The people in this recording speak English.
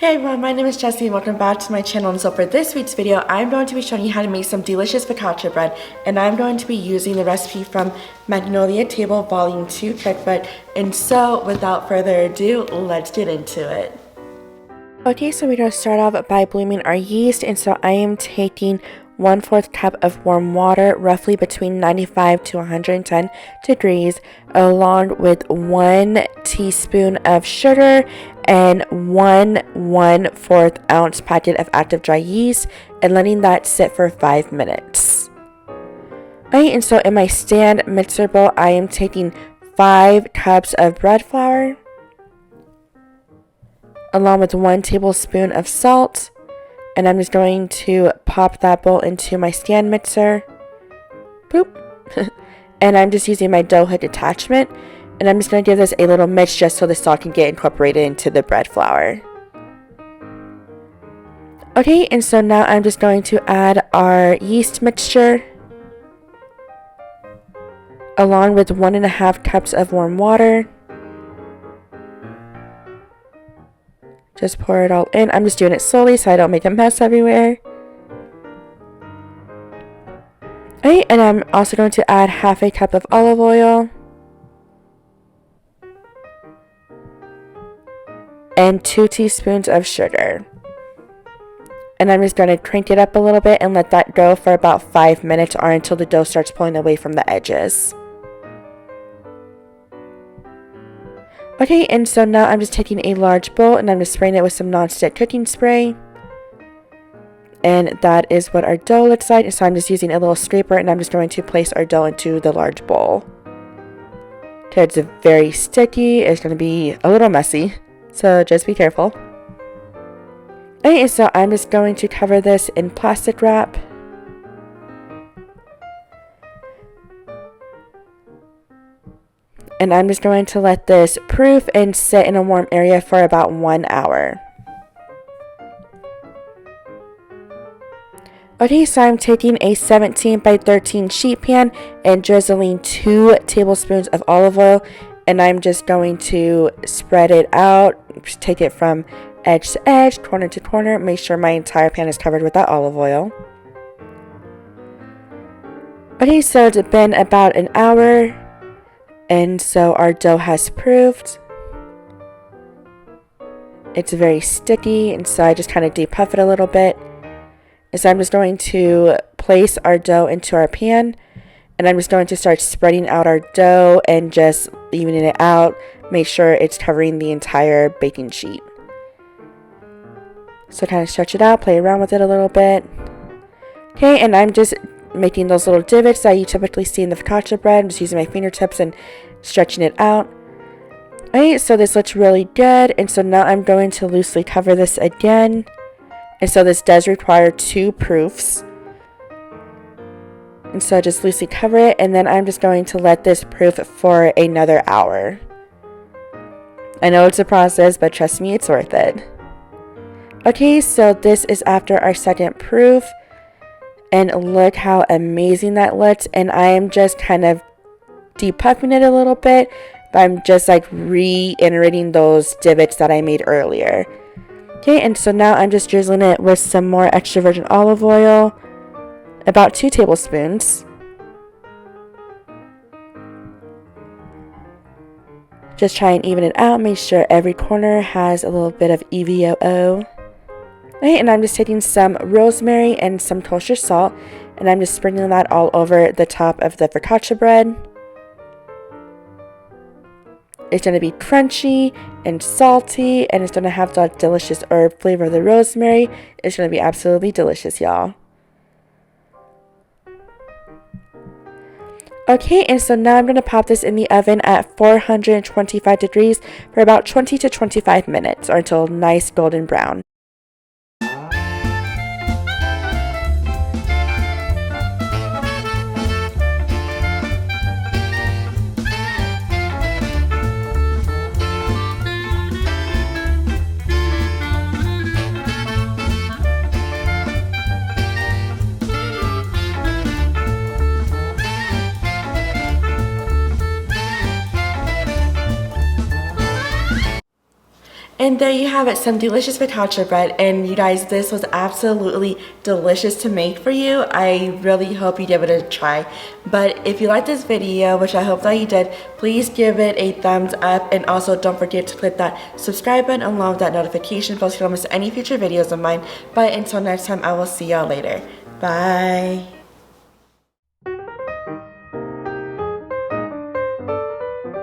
Hey everyone, my name is Jessie and welcome back to my channel. And so for this week's video, I'm going to be showing you how to make some delicious focaccia bread, and I'm going to be using the recipe from Magnolia Table Volume 2 Cookbook. And so without further ado, let's get into it. Okay, so we're going to start off by blooming our yeast, and so I am taking 1/4 cup of warm water, roughly between 95 to 110 degrees, along with 1 teaspoon of sugar and 1/4 ounce packet of active dry yeast, and letting that sit for 5 minutes. Alright, and so in my stand mixer bowl, I am taking 5 cups of bread flour, along with 1 tablespoon of salt. And I'm just going to pop that bowl into my stand mixer. Boop. And I'm just using my dough hook attachment. And I'm just going to give this a little mix just so the salt can get incorporated into the bread flour. Okay, and so now I'm just going to add our yeast mixture, along with 1.5 cups of warm water. Just pour it all in. I'm just doing it slowly so I don't make a mess everywhere. Alright, and I'm also going to add 1/2 cup of olive oil. And 2 teaspoons of sugar. And I'm just going to crank it up a little bit and let that go for about 5 minutes or until the dough starts pulling away from the edges. Okay, and so now I'm just taking a large bowl and I'm just spraying it with some non-stick cooking spray. And that is what our dough looks like. So I'm just using a little scraper and I'm just going to place our dough into the large bowl. Okay, it's very sticky. It's going to be a little messy, so just be careful. Okay, so I'm just going to cover this in plastic wrap. And I'm just going to let this proof and sit in a warm area for about 1 hour. Okay, so I'm taking a 17 by 13 sheet pan and drizzling 2 tablespoons of olive oil. And I'm just going to spread it out, take it from edge to edge, corner to corner, make sure my entire pan is covered with that olive oil. Okay, so it's been about an hour. And so our dough has proofed. It's very sticky, and so I just kind of depuff it a little bit. And so I'm just going to place our dough into our pan, and I'm just going to start spreading out our dough and just evening it out. Make sure it's covering the entire baking sheet. So kind of stretch it out, play around with it a little bit. Okay, and I'm just making those little divots that you typically see in the focaccia bread. I'm just using my fingertips and stretching it out. Alright, so this looks really good, and so now I'm going to loosely cover this again. And so this does require 2 proofs. And so just loosely cover it, and then I'm just going to let this proof for another hour. I know it's a process, but trust me, it's worth it. Okay, so this is after our second proof. And look how amazing that looks. And I am just kind of depuffing it a little bit. But I'm just like reiterating those divots that I made earlier. Okay, and so now I'm just drizzling it with some more extra virgin olive oil. About 2 tablespoons. Just try and even it out. Make sure every corner has a little bit of EVOO. Okay, and I'm just taking some rosemary and some kosher salt, and I'm just sprinkling that all over the top of the focaccia bread. It's going to be crunchy and salty, and it's going to have that delicious herb flavor of the rosemary. It's going to be absolutely delicious, y'all. Okay, and so now I'm going to pop this in the oven at 425 degrees for about 20 to 25 minutes, or until nice golden brown. And there you have it, some delicious focaccia bread. And you guys, this was absolutely delicious to make for you. I really hope you give it a try. But if you liked this video, which I hope that you did, please give it a thumbs up, and also don't forget to click that subscribe button along with that notification bell so you don't miss any future videos of mine. But until next time, I will see y'all later. Bye.